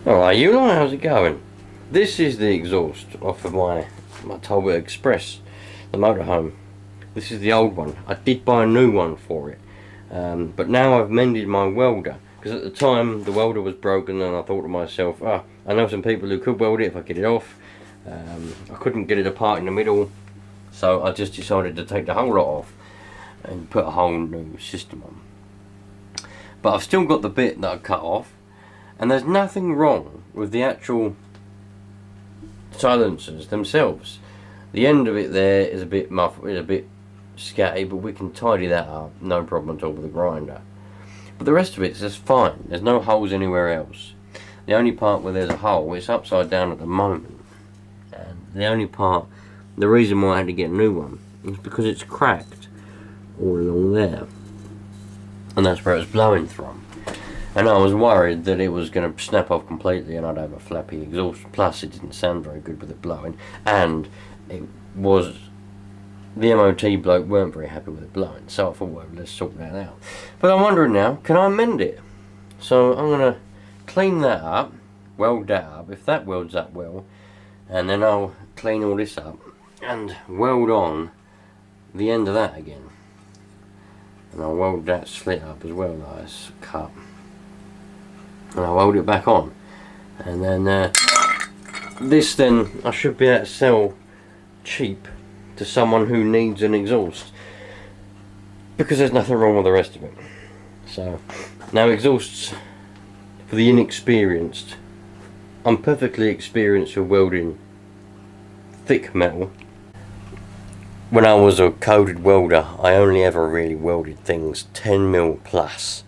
Alright, you know, how's it going? This is the exhaust off of my Talbot Express, the motorhome. This is the old one. I did buy a new one for it, but now I've mended my welder, because at the time the welder was broken and I thought to myself, I know some people who could weld it if I get it off. I couldn't get it apart in the middle, so I just decided to take the whole lot off and put a whole new system on. But I've still got the bit that I cut off. And there's nothing wrong with the actual silencers themselves. The end of it there is a bit muffled, a bit scatty, but we can tidy that up, no problem at all with the grinder. But the rest of it's just fine. There's no holes anywhere else. The only part where there's a hole, it's upside down at the moment. And the only part, the reason why I had to get a new one is because it's cracked all along there. And that's where it was blowing from. And I was worried that it was going to snap off completely and I'd have a flappy exhaust. Plus, it didn't sound very good with it blowing. And it was, the MOT bloke weren't very happy with it blowing. So I thought, well, let's sort that out. But I'm wondering now, can I mend it? So I'm going to clean that up, weld that up, if that welds up well. And then I'll clean all this up and weld on the end of that again. And I'll weld that slit up as well, nice cut. And I'll weld it back on, and then this then I should be able to sell cheap to someone who needs an exhaust, because there's nothing wrong with the rest of it. So now, exhausts for the inexperienced. I'm perfectly experienced with welding thick metal. When I was a coded welder, I only ever really welded things 10mm plus.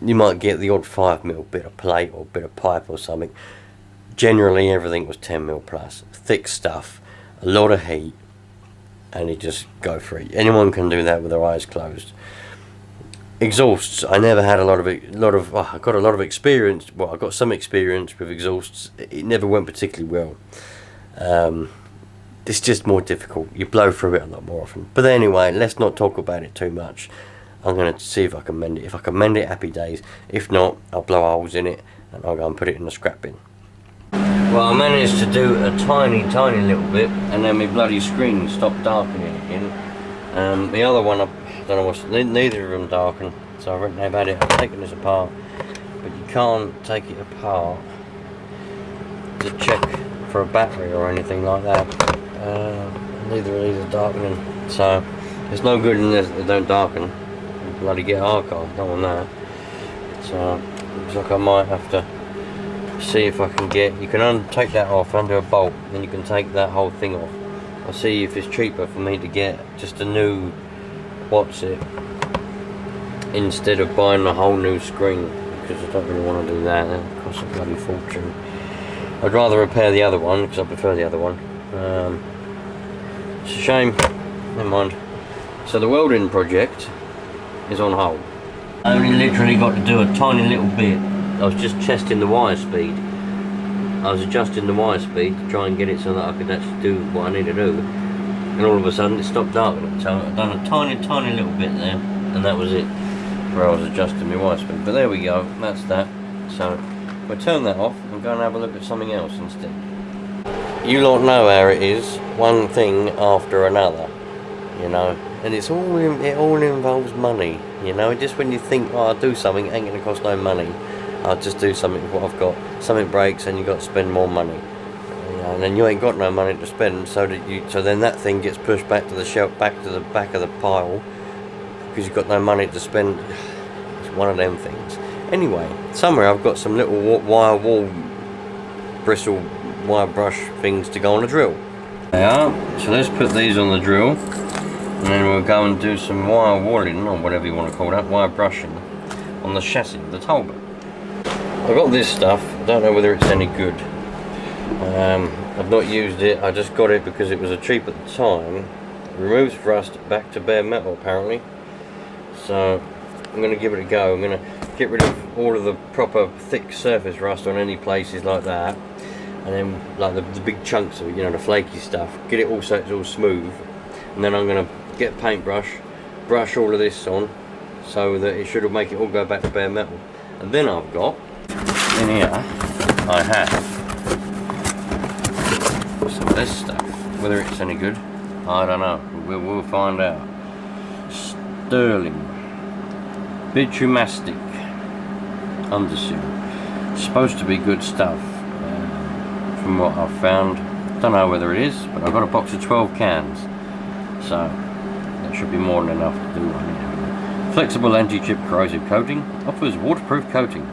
You might get the odd 5mm bit of plate or bit of pipe or something. Generally everything was 10mm plus. Thick stuff, a lot of heat, and you just go for it. Anyone can do that with their eyes closed. Exhausts, I never had I got a lot of experience. Well, I got some experience with exhausts. It never went particularly well. It's just more difficult. You blow through it a lot more often. But anyway, let's not talk about it too much. I'm going to see if I can mend it. If I can mend it, happy days. If not, I'll blow holes in it and I'll go and put it in the scrap bin. Well, I managed to do a tiny little bit, and then my bloody screen stopped darkening again. The other one, I don't know what's, neither of them darken, so I've written about it. I've taken this apart, but you can't take it apart to check for a battery or anything like that. Neither of these are darkening, so it's no good unless they don't darken. Bloody get archive, don't want that. So looks like I might have to see if I can get, you can take that off under a bolt, then you can take that whole thing off. I'll see if it's cheaper for me to get just a new what's it instead of buying a whole new screen, because I don't really want to do that. That costs a bloody fortune. I'd rather repair the other one because I prefer the other one. It's a shame, never mind. So the welding project is on hold. I only literally got to do a tiny little bit. I was just testing the wire speed. I was adjusting the wire speed to try and get it so that I could actually do what I need to do. And all of a sudden it stopped darkening. So I've done a tiny little bit there, and that was it, where I was adjusting my wire speed. But there we go, that's that. So we'll turn that off and go and have a look at something else instead. You lot know how it is, one thing after another, you know. And it all involves money, you know. Just when you think, oh, I'll do something, it ain't gonna cost no money, I'll just do something with what I've got. Something breaks and you got to spend more money, you know, and then you ain't got no money to spend, so then that thing gets pushed back to the shelf, back to the back of the pile, because you've got no money to spend. It's one of them things. Anyway, somewhere I've got some little wire wall bristle wire brush things to go on a drill. They are. So let's put these on the drill. And then we'll go and do some wire walling, or whatever you want to call that, wire brushing, on the chassis of the Talbot. I've got this stuff, I don't know whether it's any good. I've not used it, I just got it because it was cheap at the time. It removes rust back to bare metal apparently. So I'm going to give it a go. I'm going to get rid of all of the proper thick surface rust on any places like that. And then like the big chunks of it, you know, the flaky stuff. Get it all so it's all smooth. And then I'm going to get a paintbrush, brush all of this on so that it should make it all go back to bare metal. And then I've got In here I have some of this stuff. Whether it's any good, I don't know. We'll find out. Sterling bitumastic underseal. It's supposed to be good stuff, from what I've found. Don't know whether it is, but I've got a box of 12 cans, so that should be more than enough to do one here. Flexible anti-chip corrosive coating, offers waterproof coating,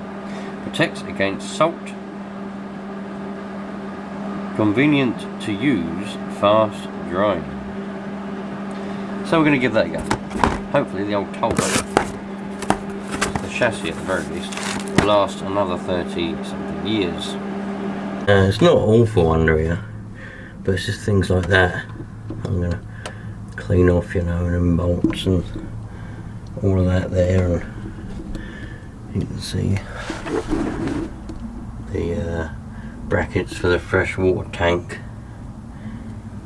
protects against salt, convenient to use, fast drying. So we're going to give that a go. Hopefully the old Talbot, the chassis at the very least, will last another 30 something years. It's not awful under here, but it's just things like that I'm going to clean off, you know, and then bolts and all of that there, and you can see the brackets for the fresh water tank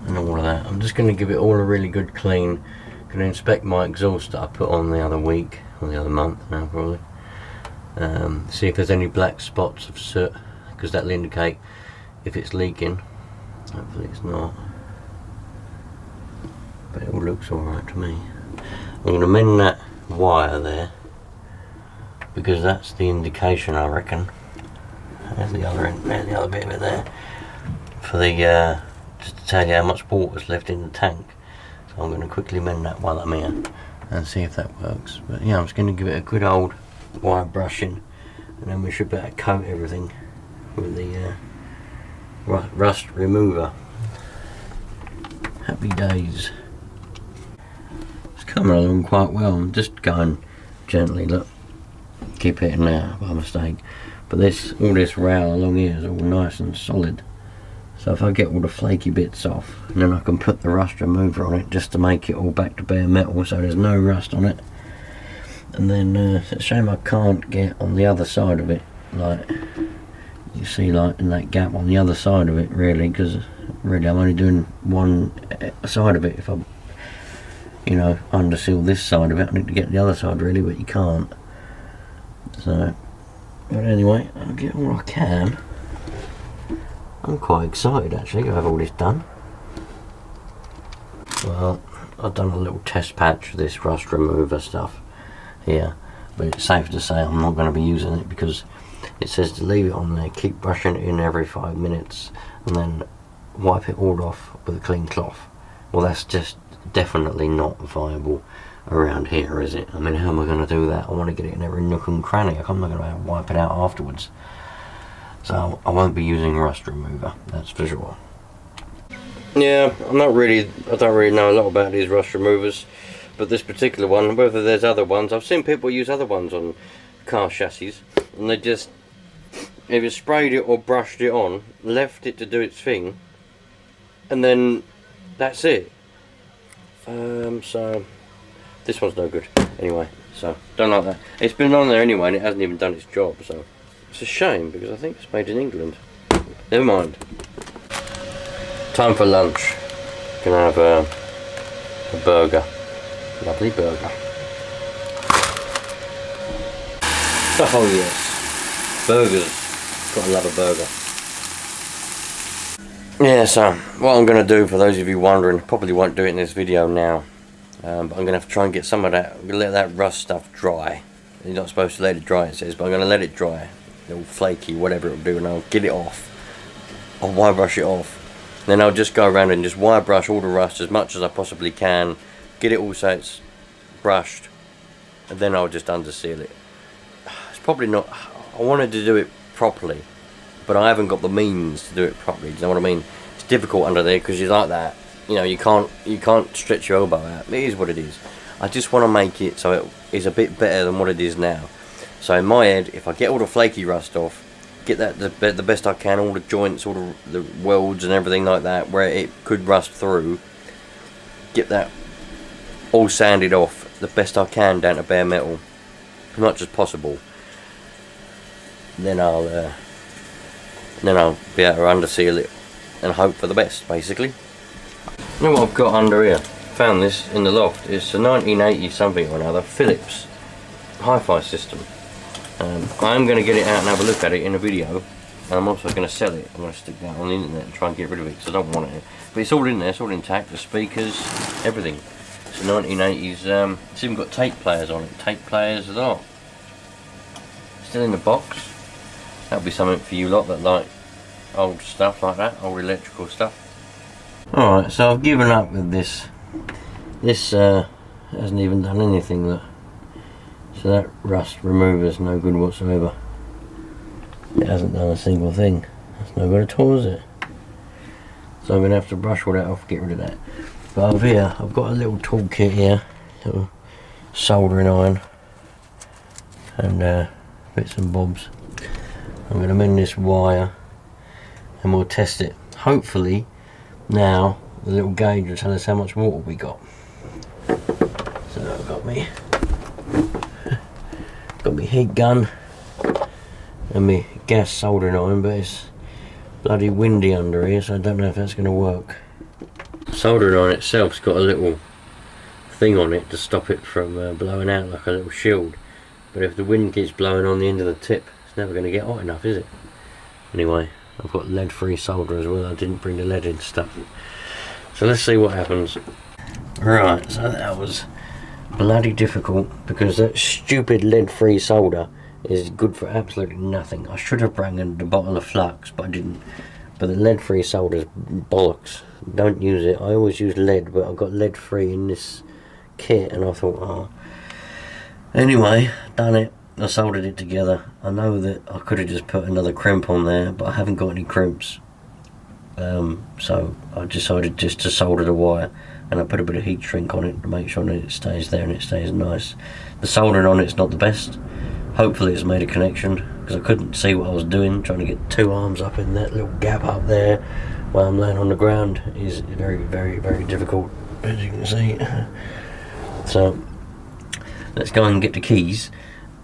and all of that. I'm just going to give it all a really good clean. Going to inspect my exhaust that I put on the other week, or the other month now probably. See if there's any black spots of soot, because that'll indicate if it's leaking. Hopefully it's not, but it all looks alright to me. I'm going to mend that wire there, because that's the indication, I reckon. There's the other end, there's the other bit of it there, for the just to tell you how much water's left in the tank. So I'm going to quickly mend that while I'm here and see if that works. But yeah, I'm just going to give it a good old wire brushing, and then we should better coat everything with the rust remover. Happy days. It's coming along quite well. I'm just going gently, look, keep hitting there by mistake. But all this rail along here is all nice and solid. So if I get all the flaky bits off, and then I can put the rust remover on it just to make it all back to bare metal, so there's no rust on it. And then it's a shame I can't get on the other side of it, like you see, like in that gap on the other side of it, really, because really I'm only doing one side of it. If I, you know, underseal this side of it, I need to get the other side really, but you can't. So, but anyway, I'll get all I can. I'm quite excited actually to have all this done. Well, I've done a little test patch of this rust remover stuff here, but it's safe to say I'm not going to be using it, because it says to leave it on there, keep brushing it in every 5 minutes, and then wipe it all off with a clean cloth. Well, that's just definitely not viable around here, is it? I mean, how am I going to do that? I want to get it in every nook and cranny. I'm not going to wipe it out afterwards. So I won't be using rust remover, that's for sure. Yeah, I don't really know a lot about these rust removers, but this particular one, whether there's other ones, I've seen people use other ones on car chassis, and they just either sprayed it or brushed it on, left it to do its thing, and then that's it. So this one's no good anyway, so don't like that. It's been on there anyway and it hasn't even done its job, so it's a shame, because I think it's made in England. Never mind. Time for lunch. Gonna have a burger. Lovely burger. Oh yes, burgers. Gotta love a burger. Yeah, so what I'm gonna do, for those of you wondering, probably won't do it in this video now, but I'm gonna have to try and get some of that. I'm gonna let that rust stuff dry. You're not supposed to let it dry, it says, but I'm gonna let it dry. All flaky, whatever it'll do, and I'll get it off. I'll wire brush it off. Then I'll just go around and just wire brush all the rust as much as I possibly can. Get it all so it's brushed, and then I'll just underseal it. It's probably not. I wanted to do it properly, but I haven't got the means to do it properly. Do you know what I mean? It's difficult under there because you're like that. You know, you can't stretch your elbow out. It is what it is. I just want to make it so it is a bit better than what it is now. So in my head, if I get all the flaky rust off, get that the best I can, all the joints, all the welds and everything like that, where it could rust through, get that all sanded off the best I can down to bare metal, as much as possible. Then I'll be able to underseal it and hope for the best, basically. You know what I've got under here? Found this in the loft. It's a 1980 something or another Philips hi-fi system. I'm going to get it out and have a look at it in a video. And I'm also going to sell it. I'm going to stick that on the internet and try and get rid of it because I don't want it. But it's all in there, it's all intact, the speakers, everything. It's a 1980s, it's even got tape players on it, tape players as well. Still in the box. That'll be something for you lot that like old stuff like that, old electrical stuff. Alright, so I've given up with this. This hasn't even done anything, look. So that rust remover's no good whatsoever. It hasn't done a single thing. That's no good at all, is it? So I'm going to have to brush all that off, get rid of that. But over here, I've got a little toolkit here, little soldering iron and bits and bobs. I'm going to mend this wire and we'll test it. Hopefully now the little gauge will tell us how much water we got. So I've got me heat gun and my gas soldering iron, but it's bloody windy under here, so I don't know if that's going to work. Soldering iron itself's got a little thing on it to stop it from blowing out, like a little shield. But if the wind keeps blowing on the end of the tip, it's never going to get hot enough, is it? Anyway, I've got lead-free solder as well. I didn't bring the lead in stuff. So let's see what happens. Right, so that was bloody difficult because that stupid lead-free solder is good for absolutely nothing. I should have brought in the bottle of flux, but I didn't. But the lead-free solder is bollocks. Don't use it. I always use lead, but I've got lead-free in this kit, and I thought, oh. Anyway, done it. I soldered it together. I know that I could have just put another crimp on there, but I haven't got any crimps. So I decided just to solder the wire, and I put a bit of heat shrink on it to make sure that it stays there and it stays nice. The soldering on it's not the best. Hopefully it's made a connection, because I couldn't see what I was doing. Trying to get two arms up in that little gap up there while I'm laying on the ground is very, very, very difficult, as you can see. So let's go and get the keys.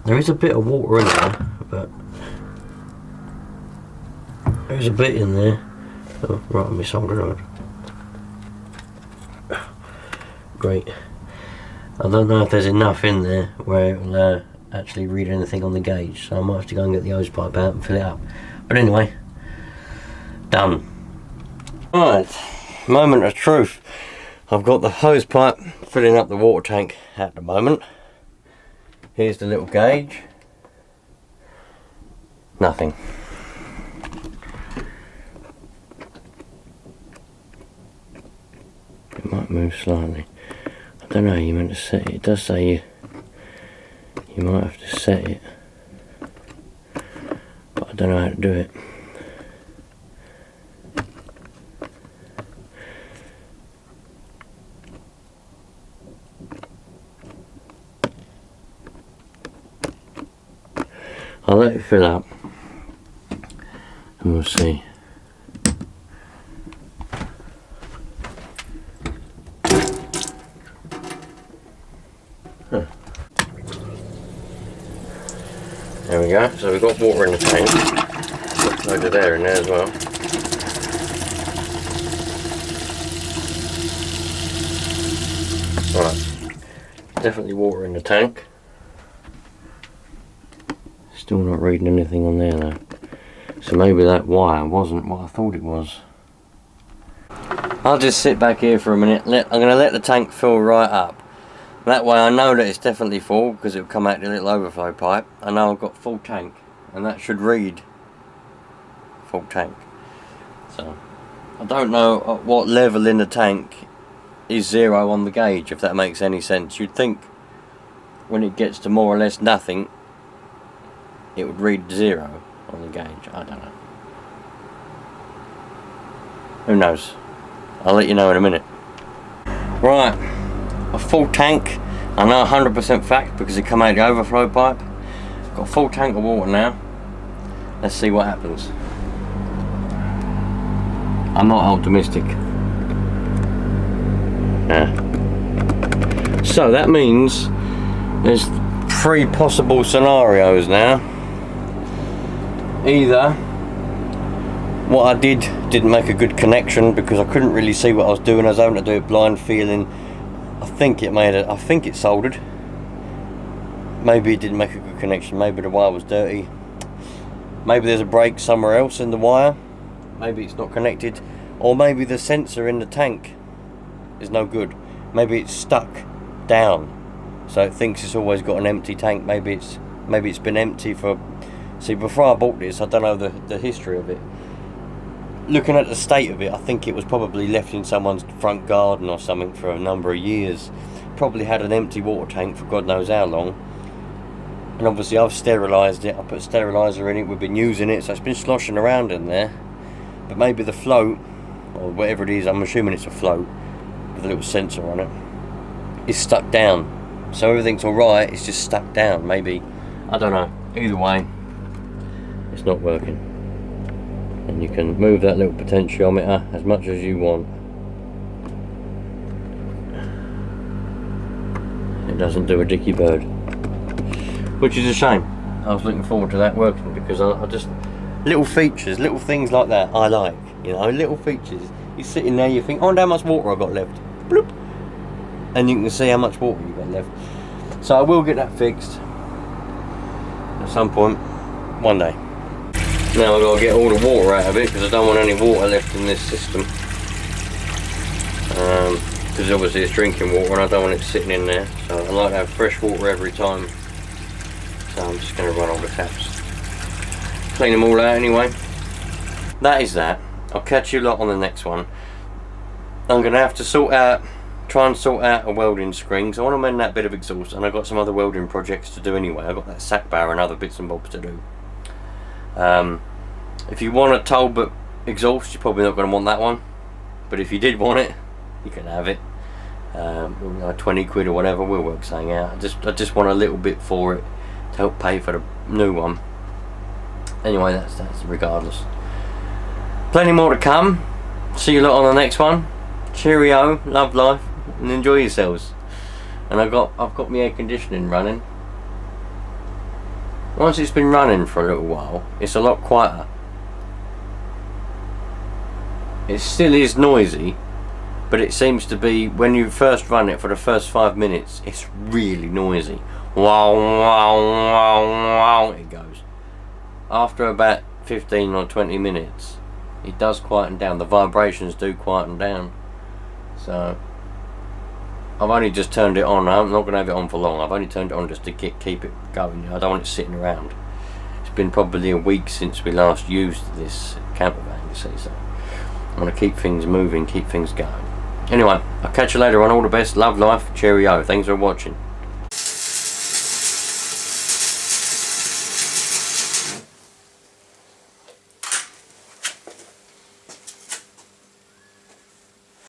There is a bit of water in there, but there's a bit in there. Oh, right on my solder iron. Great. I don't know if there's enough in there where it will actually read anything on the gauge, so I might have to go and get the hose pipe out and fill it up. But anyway, done. Right, moment of truth. I've got the hose pipe filling up the water tank at the moment. Here's the little gauge. Nothing. It might move slightly. I don't know how you meant to set it. It does say you might have to set it, but I don't know how to do it. I'll let it fill up and we'll see. There we go, so we've got water in the tank. Got a load of air in there as well. Right, definitely water in the tank. Still not reading anything on there though. So maybe that wire wasn't what I thought it was. I'll just sit back here for a minute. I'm going to let the tank fill right up. That way I know that it's definitely full because it will come out the little overflow pipe. I know I've got full tank and that should read full tank. So I don't know at what level in the tank is zero on the gauge, if that makes any sense. You'd think when it gets to more or less nothing it would read zero on the gauge. I don't know. Who knows? I'll let you know in a minute. Right, a full tank. I know 100% fact because it come out of the overflow pipe. Got a full tank of water now. Let's see what happens. I'm not optimistic. Yeah. So that means there's three possible scenarios now. Either what I didn't make a good connection because I couldn't really see what I was doing. I was having to do it blind feeling. I think it soldered. Maybe it didn't make a good connection, maybe the wire was dirty, maybe there's a break somewhere else in the wire, maybe it's not connected, or maybe the sensor in the tank is no good. Maybe it's stuck down, so it thinks it's always got an empty tank. Maybe it's been empty for... See, before I bought this, I don't know the history of it. Looking at the state of it, I think it was probably left in someone's front garden or something for a number of years. Probably had an empty water tank for God knows how long. And obviously I've sterilised it, I put steriliser in it, we've been using it, so it's been sloshing around in there. But maybe the float, or whatever it is, I'm assuming it's a float with a little sensor on it, is stuck down. So everything's alright, it's just stuck down, maybe. I don't know. Either way, it's not working. And you can move that little potentiometer as much as you want. It doesn't do a dicky bird. Which is a shame. I was looking forward to that working, because I just... Little features, little things like that I like. You know, little features. You're sitting there, you think, oh, I wonder how much water I've got left. Bloop. And you can see how much water you've got left. So I will get that fixed at some point, one day. Now I've got to get all the water out of it, because I don't want any water left in this system. Because obviously it's drinking water and I don't want it sitting in there. So I like to have fresh water every time. So I'm just going to run all the taps. Clean them all out anyway. That is that. I'll catch you lot on the next one. I'm going to have to try and sort out a welding screen, because I want to mend that bit of exhaust, and I've got some other welding projects to do anyway. I've got that sack bar and other bits and bobs to do. If you want a Talbot exhaust, you're probably not going to want that one, but if you did want it, you can have it. 20 quid or whatever, we'll work something out. I just want a little bit for it to help pay for the new one. Anyway, that's regardless. Plenty more to come. See you lot on the next one. Cheerio, love life, and enjoy yourselves. And I've got my air conditioning running. Once it's been running for a little while, it's a lot quieter. It still is noisy, but it seems to be, when you first run it for the first 5 minutes, it's really noisy. Wow, wow, wow, wow, it goes. After about 15 or 20 minutes, it does quieten down. The vibrations do quieten down. So I've only just turned it on. I'm not going to have it on for long. I've only turned it on just to keep it going. I don't want it sitting around. It's been probably a week since we last used this camper van, you see, so I want to keep things moving, keep things going. Anyway, I'll catch you later on. All the best, love life, cheerio. Thanks for watching.